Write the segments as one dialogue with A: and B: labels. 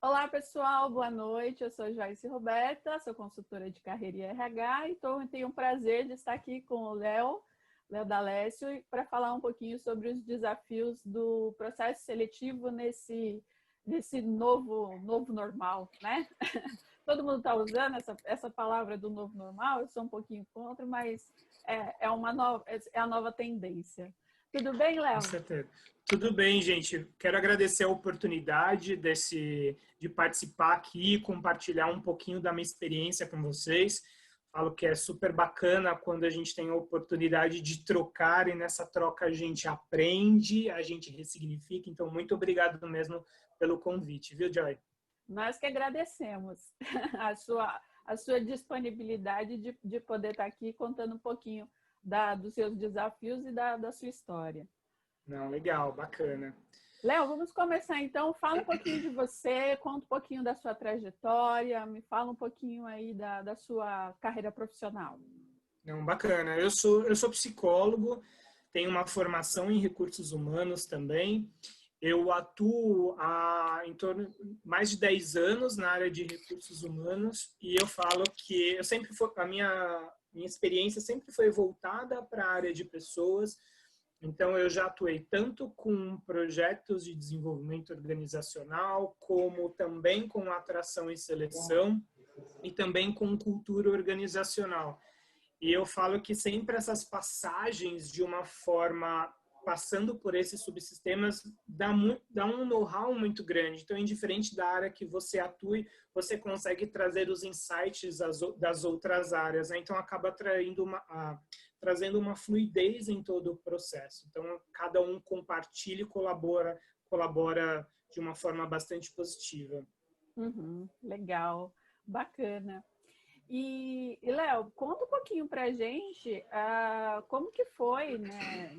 A: Olá, pessoal, boa noite. Eu sou Joyce Roberta, sou consultora de carreira e RH e tenho o prazer de estar aqui com o Léo D'Alessio, para falar um pouquinho sobre os desafios do processo seletivo nesse novo novo normal, né? Todo mundo está usando essa palavra do novo normal, eu sou um pouquinho contra, mas é a nova tendência. Tudo bem,
B: Com
A: Léo?
B: certeza. Tudo bem, gente. Quero agradecer a oportunidade de participar aqui, compartilhar um pouquinho da minha experiência com vocês. Falo que é super bacana quando a gente tem a oportunidade de trocar e nessa troca a gente aprende, a gente ressignifica. Então, muito obrigado mesmo pelo convite, viu, Joy?
A: Nós que agradecemos a sua disponibilidade de poder estar aqui contando um pouquinho dos seus desafios e da sua história.
B: Não, legal, bacana.
A: Léo, vamos começar então. Fala um pouquinho de você, conta um pouquinho da sua trajetória, me fala um pouquinho aí da sua carreira profissional.
B: Não, bacana. Eu sou psicólogo, tenho uma formação em recursos humanos também. Eu atuo há em torno de mais de 10 anos na área de recursos humanos e eu falo que eu sempre foi, minha experiência sempre foi voltada para a área de pessoas. Então, eu já atuei tanto com projetos de desenvolvimento organizacional, como também com atração e seleção, e também com cultura organizacional. E eu falo que sempre essas passagens de uma forma passando por esses subsistemas dá um know-how muito grande. Então, indiferente da área que você atue, você consegue trazer os insights das outras áreas, né? Então, acaba trazendo uma fluidez em todo o processo. Então, cada um compartilha e colabora de uma forma bastante positiva.
A: Uhum, legal, bacana. Léo, conta um pouquinho para a gente como que foi, né,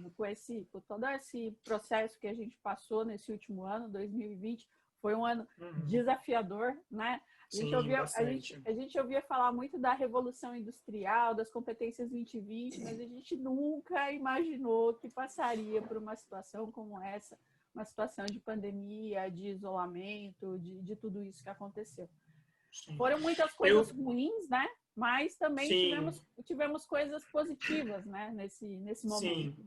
A: com todo esse processo que a gente passou nesse último ano, 2020, foi um ano desafiador, né?
B: Sim, bastante.
A: A gente ouvia falar muito da revolução industrial, das competências 2020, mas a gente nunca imaginou que passaria por uma situação como essa, uma situação de pandemia, de isolamento, de tudo isso que aconteceu.
B: Sim.
A: Foram muitas coisas ruins, né? Mas também
B: Sim,
A: tivemos coisas positivas, né? Nesse
B: sim.
A: momento.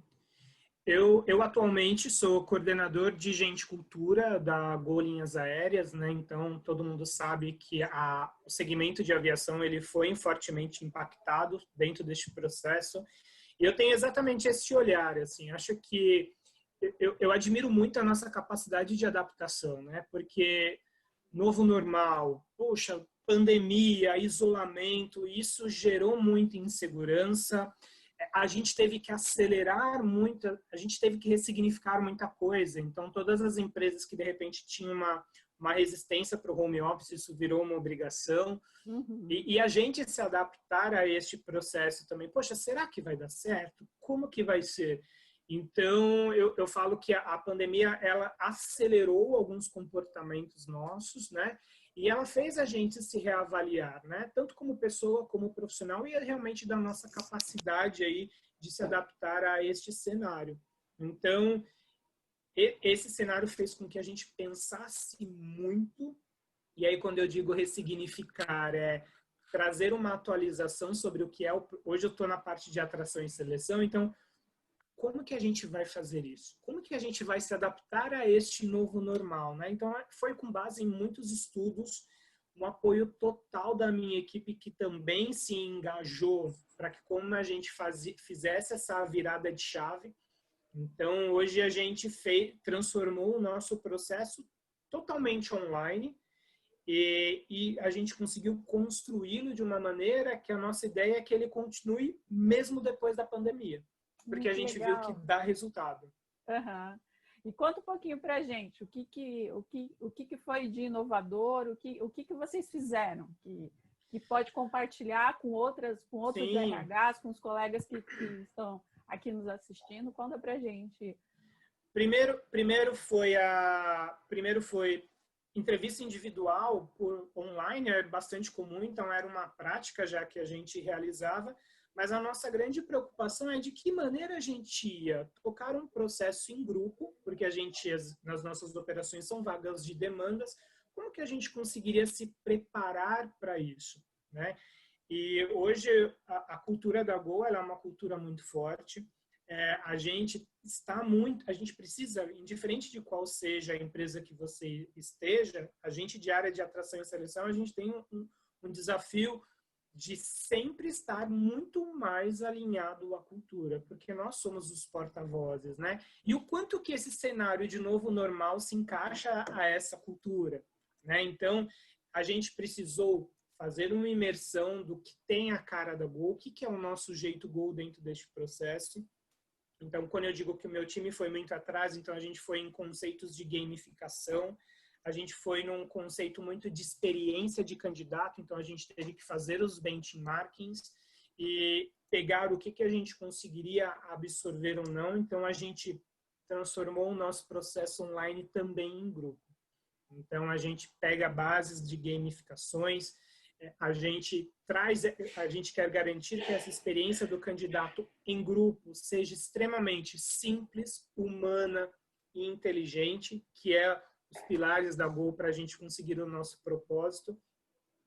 B: Eu atualmente sou coordenador de Gente Cultura da Gol Linhas Aéreas, né? Então todo mundo sabe que o segmento de aviação ele foi fortemente impactado dentro deste processo. E eu tenho exatamente esse olhar, assim. Acho que eu admiro muito a nossa capacidade de adaptação, né? Porque novo normal, poxa, pandemia, isolamento, isso gerou muita insegurança. A gente teve que acelerar muito, a gente teve que ressignificar muita coisa. Então, todas as empresas que de repente tinham uma resistência para o home office, isso virou uma obrigação.
A: Uhum.
B: E a gente se adaptar a este processo também. Poxa, será que vai dar certo? Como que vai ser? Então, eu falo que a pandemia, ela acelerou alguns comportamentos nossos, né? E ela fez a gente se reavaliar, né? Tanto como pessoa, como profissional, e realmente da nossa capacidade aí de se adaptar a este cenário. Então, esse cenário fez com que a gente pensasse muito, e aí quando eu digo ressignificar, é trazer uma atualização sobre o que é. Hoje eu estou na parte de atração e seleção, então como que a gente vai fazer isso? Como que a gente vai se adaptar a este novo normal, né? Então, foi com base em muitos estudos, um apoio total da minha equipe que também se engajou para que como a gente fizesse essa virada de chave. Então, hoje a gente transformou o nosso processo totalmente online e a gente conseguiu construí-lo de uma maneira que a nossa ideia é que ele continue mesmo depois da pandemia, porque a
A: Que
B: gente viu que
A: legal.
B: dá resultado.
A: Uhum. E conta um pouquinho para a gente o que foi de inovador, o que vocês fizeram que pode compartilhar com outros
B: Sim,
A: RHs, com os colegas que estão aqui nos assistindo. Conta para a gente.
B: Primeiro foi entrevista individual por online, era bastante comum, então era uma prática já que a gente realizava, mas a nossa grande preocupação é de que maneira a gente ia tocar um processo em grupo, porque nas nossas operações são vagas de demandas, como que a gente conseguiria se preparar para isso, né? E hoje a cultura da Go, ela é uma cultura muito forte. A gente precisa, indiferente de qual seja a empresa que você esteja, a gente de área de atração e seleção, a gente tem um desafio de sempre estar muito mais alinhado à cultura, porque nós somos os porta-vozes, né? E o quanto que esse cenário de novo normal se encaixa a essa cultura, né? Então, a gente precisou fazer uma imersão do que tem a cara da Go, o que é o nosso jeito Go dentro deste processo. Então, quando eu digo que o meu time foi muito atrás, então a gente foi em conceitos de gamificação, a gente foi num conceito muito de experiência de candidato, então a gente teve que fazer os benchmarkings e pegar o que a gente conseguiria absorver ou não. Então, a gente transformou o nosso processo online também em grupo. Então, a gente pega bases de gamificações, a gente quer garantir que essa experiência do candidato em grupo seja extremamente simples, humana e inteligente, que é os pilares da Go para a gente conseguir o nosso propósito.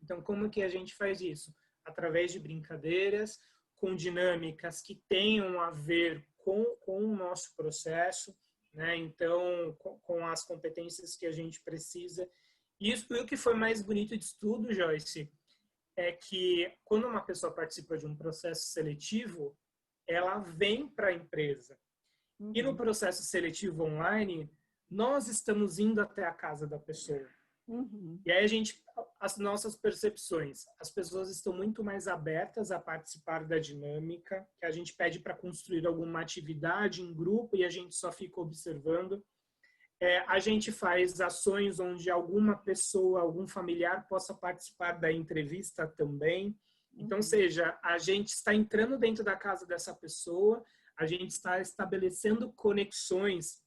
B: Então, como que a gente faz isso? Através de brincadeiras, com dinâmicas que tenham a ver com o nosso processo, né? Então, com as competências que a gente precisa. E o que foi mais bonito de tudo, Joyce, é que quando uma pessoa participa de um processo seletivo, ela vem para a empresa. Uhum. E no processo seletivo online, nós estamos indo até a casa da pessoa. Uhum. E aí as nossas percepções, as pessoas estão muito mais abertas a participar da dinâmica, que a gente pede para construir alguma atividade em grupo e a gente só fica observando. A gente faz ações onde alguma pessoa, algum familiar possa participar da entrevista também. Então, seja, a gente está entrando dentro da casa dessa pessoa, a gente está estabelecendo conexões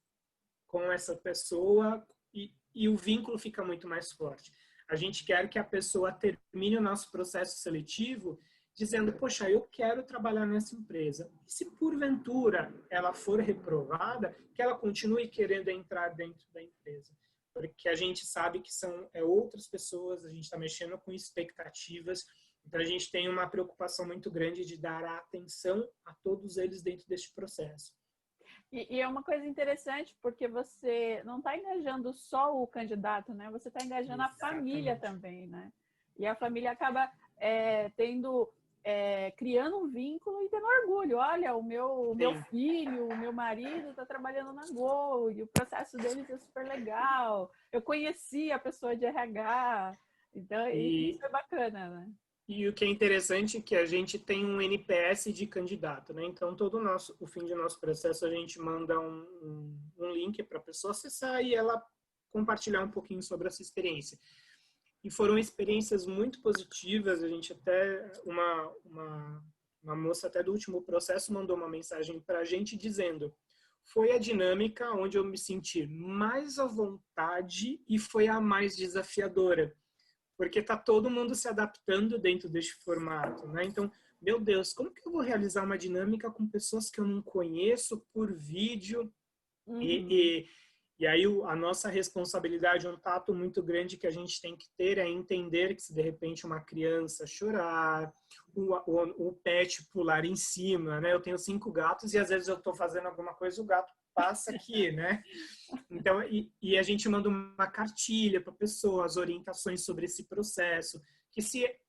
B: com essa pessoa e o vínculo fica muito mais forte. A gente quer que a pessoa termine o nosso processo seletivo dizendo, poxa, eu quero trabalhar nessa empresa. E se porventura ela for reprovada, que ela continue querendo entrar dentro da empresa. Porque a gente sabe que são outras pessoas, a gente está mexendo com expectativas, então a gente tem uma preocupação muito grande de dar atenção a todos eles dentro deste processo.
A: E é uma coisa interessante, porque você não está engajando só o candidato, né? Você está engajando a família também, né? E a família acaba criando um vínculo e tendo orgulho. Olha, o meu filho, o meu marido está trabalhando na Go e o processo deles é super legal. Eu conheci a pessoa de RH, então isso é bacana, né?
B: E o que é interessante é que a gente tem um NPS de candidato, né? Então, o fim de nosso processo, a gente manda um link para a pessoa acessar e ela compartilhar um pouquinho sobre essa experiência. E foram experiências muito positivas. A gente até, uma moça até do último processo mandou uma mensagem para a gente dizendo: foi a dinâmica onde eu me senti mais à vontade e foi a mais desafiadora. Porque está todo mundo se adaptando dentro deste formato, né? Então, meu Deus, como que eu vou realizar uma dinâmica com pessoas que eu não conheço por vídeo? Uhum. E aí a nossa responsabilidade, um tato muito grande que a gente tem que ter é entender que se de repente uma criança chorar, o pet pular em cima, né? Eu tenho 5 gatos e às vezes eu estou fazendo alguma coisa, o gato passa aqui, né? Então, e a gente manda uma cartilha para a pessoa, as orientações sobre esse processo.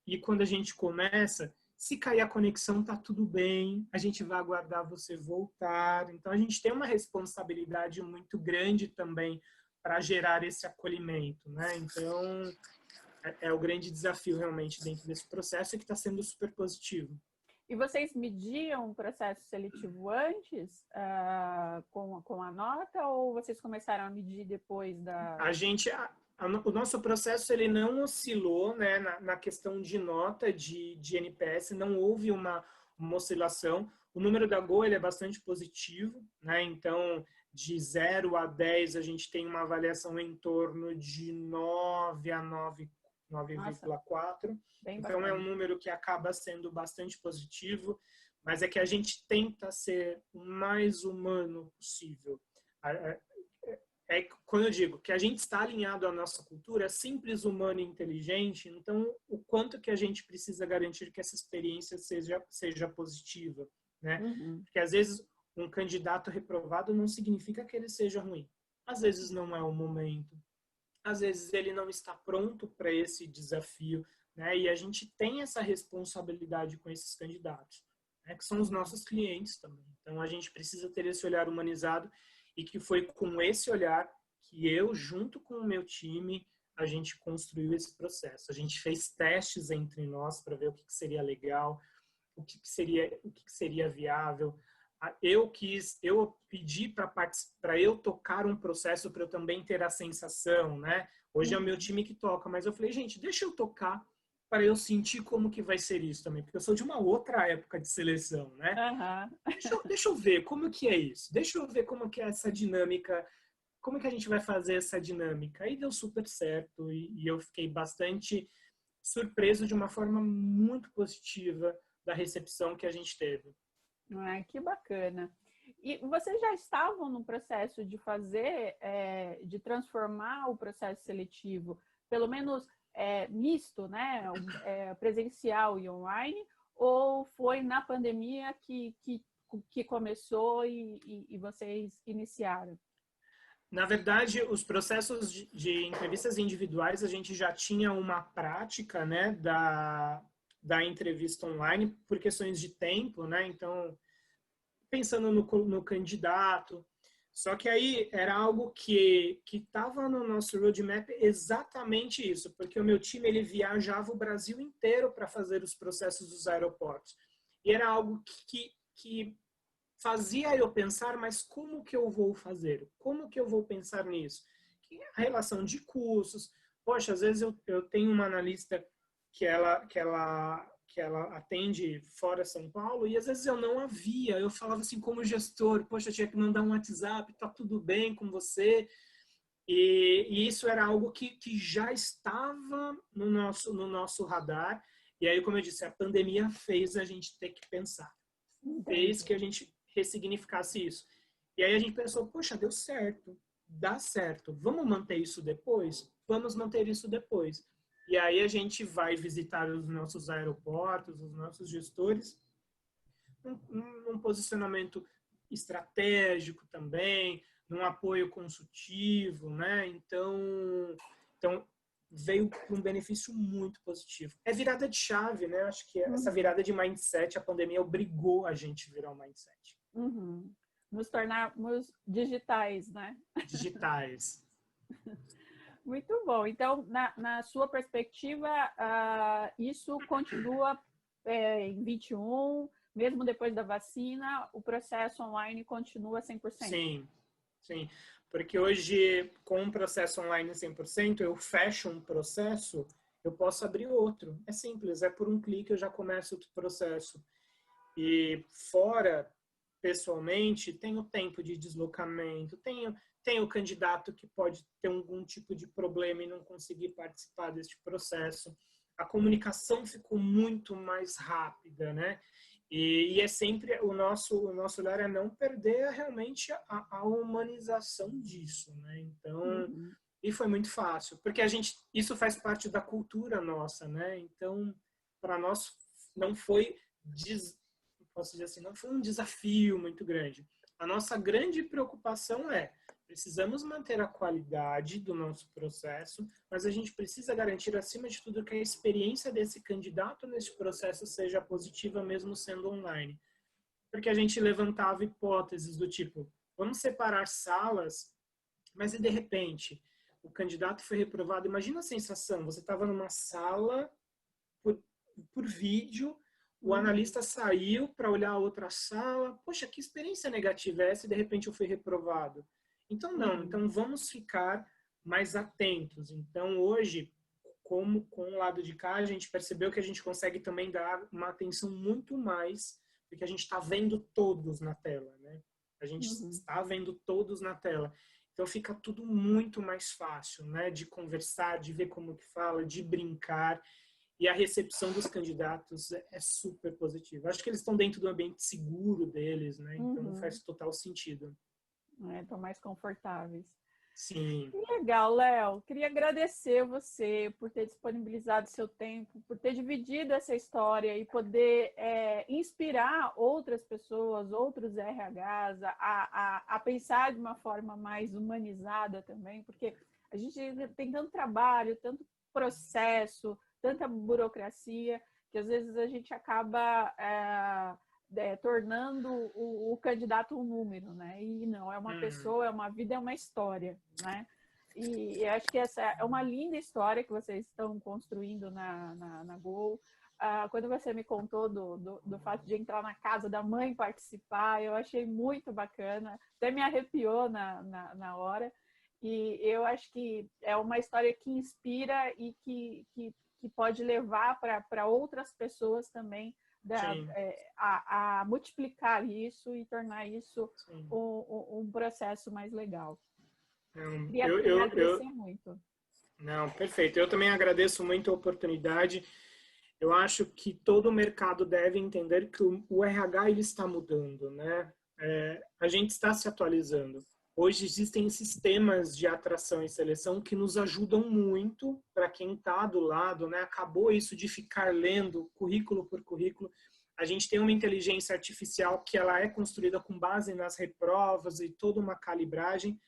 B: E quando a gente começa, se cair a conexão, tá tudo bem, a gente vai aguardar você voltar. Então, a gente tem uma responsabilidade muito grande também para gerar esse acolhimento, né? Então, é o grande desafio realmente dentro desse processo e que está sendo super positivo.
A: E vocês mediam o processo seletivo antes com a nota ou vocês começaram a medir depois da...
B: O nosso processo ele não oscilou, né, na questão de nota de NPS, não houve uma oscilação. O número da Go ele é bastante positivo, né? Então, de 0 a 10, a gente tem uma avaliação em torno de 9 a 9,4. Então, é um número que acaba sendo bastante positivo, mas é que a gente tenta ser o mais humano possível. quando eu digo que a gente está alinhado à nossa cultura, simples, humano e inteligente, então o quanto que a gente precisa garantir que essa experiência seja positiva, né?
A: Uhum.
B: Porque às vezes um candidato reprovado não significa que ele seja ruim. Às vezes não é o momento. Às vezes ele não está pronto para esse desafio, né? E a gente tem essa responsabilidade com esses candidatos, né? Que são os nossos clientes também. Então a gente precisa ter esse olhar humanizado e que foi com esse olhar que eu, junto com o meu time, a gente construiu esse processo. A gente fez testes entre nós para ver o que seria legal, o que seria viável. Eu pedi para eu tocar um processo para eu também ter a sensação, né? Hoje é o meu time que toca, mas eu falei, gente, deixa eu tocar para eu sentir como que vai ser isso também, porque eu sou de uma outra época de seleção, né?
A: Uhum.
B: Deixa eu ver como que é isso, deixa eu ver como que é essa dinâmica, como que a gente vai fazer essa dinâmica. Aí deu super certo e eu fiquei bastante surpreso de uma forma muito positiva da recepção que a gente teve.
A: Ah, que bacana. E vocês já estavam no processo de fazer, de transformar o processo seletivo, pelo menos misto, né? Presencial e online, ou foi na pandemia que começou e vocês iniciaram?
B: Na verdade, os processos de entrevistas individuais, a gente já tinha uma prática, né, da entrevista online por questões de tempo, né? Então, pensando no candidato. Só que aí era algo que estava no nosso roadmap exatamente isso, porque o meu time ele viajava o Brasil inteiro para fazer os processos dos aeroportos. E era algo que fazia eu pensar, mas como que eu vou fazer? Como que eu vou pensar nisso? A relação de custos. Poxa, às vezes eu tenho uma analista que ela atende fora São Paulo e às vezes eu não a via. Eu falava assim como gestor, poxa, eu tinha que mandar um WhatsApp, tá tudo bem com você? E isso era algo que já estava no nosso radar. E aí, como eu disse, a pandemia fez a gente ter que pensar. Fez que a gente ressignificasse isso. E aí a gente pensou, poxa, deu certo, dá certo. Vamos manter isso depois? Vamos manter isso depois. E aí a gente vai visitar os nossos aeroportos, os nossos gestores, num posicionamento estratégico também, num apoio consultivo, né? Então veio com um benefício muito positivo. É virada de chave, né? Acho que essa virada de mindset, a pandemia obrigou a gente a virar um mindset.
A: Uhum. Nos tornarmos digitais, né?
B: Digitais.
A: Muito bom. Então, na sua perspectiva, isso continua em 21, mesmo depois da vacina, o processo online continua 100%?
B: Sim, sim. Porque hoje, com um processo online 100%, eu fecho um processo, eu posso abrir outro. É simples, é por um clique eu já começo outro processo. E fora, pessoalmente, tem o tempo de deslocamento, tem o candidato que pode ter algum tipo de problema e não conseguir participar deste processo. A comunicação ficou muito mais rápida, né? E é sempre o nosso olhar é não perder realmente a humanização disso, né? Então, e foi muito fácil, porque isso faz parte da cultura nossa, né? Então, para nós não foi posso dizer assim, não foi um desafio muito grande. A nossa grande preocupação precisamos manter a qualidade do nosso processo, mas a gente precisa garantir, acima de tudo, que a experiência desse candidato nesse processo seja positiva, mesmo sendo online. Porque a gente levantava hipóteses do tipo, vamos separar salas, mas e de repente o candidato foi reprovado. Imagina a sensação, você estava numa sala por vídeo, o analista saiu para olhar a outra sala. Poxa, que experiência negativa é essa e de repente eu fui reprovado? Então, não. Então, vamos ficar mais atentos. Então, hoje, como com o lado de cá, a gente percebeu que a gente consegue também dar uma atenção muito mais, porque a gente está vendo todos na tela, né? A gente está vendo todos na tela. Então, fica tudo muito mais fácil, né? De conversar, de ver como que fala, de brincar. E a recepção dos candidatos é super positiva. Acho que eles estão dentro do ambiente seguro deles, né? Então faz total sentido.
A: Estão mais confortáveis.
B: Sim.
A: Que legal, Léo. Queria agradecer você por ter disponibilizado seu tempo, por ter dividido essa história e poder inspirar outras pessoas, outros RHs, a pensar de uma forma mais humanizada também, porque a gente tem tanto trabalho, tanto processo, tanta burocracia, que às vezes a gente acaba tornando o candidato um número, né? E não, é uma pessoa, é uma vida, é uma história, né? E acho que essa é uma linda história que vocês estão construindo na Gol. Quando você me contou do fato de entrar na casa da mãe participar, eu achei muito bacana, até me arrepiou na hora. E eu acho que é uma história que inspira e que pode levar para outras pessoas também a multiplicar isso e tornar isso um processo mais legal. Queria agradecer muito.
B: Não, perfeito. Eu também agradeço muito a oportunidade. Eu acho que todo o mercado deve entender que o RH ele está mudando, né? A gente está se atualizando. Hoje existem sistemas de atração e seleção que nos ajudam muito para quem está do lado, né? Acabou isso de ficar lendo currículo por currículo. A gente tem uma inteligência artificial que ela é construída com base nas reprovas e toda uma calibragem,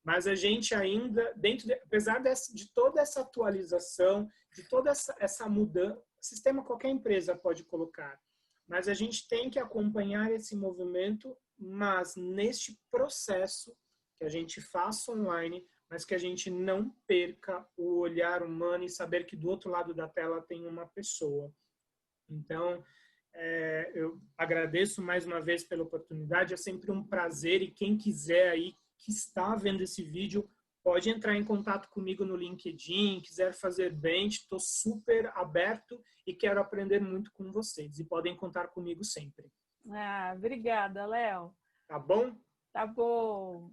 B: mas a gente ainda, apesar de toda essa atualização, de toda essa mudança, sistema qualquer empresa pode colocar, mas a gente tem que acompanhar esse movimento, mas neste processo que a gente faça online, mas que a gente não perca o olhar humano e saber que do outro lado da tela tem uma pessoa. Então, eu agradeço mais uma vez pela oportunidade, é sempre um prazer, e quem quiser aí, que está vendo esse vídeo, pode entrar em contato comigo no LinkedIn, quiser fazer bench, estou super aberto e quero aprender muito com vocês, e podem contar comigo sempre.
A: Obrigada, Léo.
B: Tá bom?
A: Tá bom.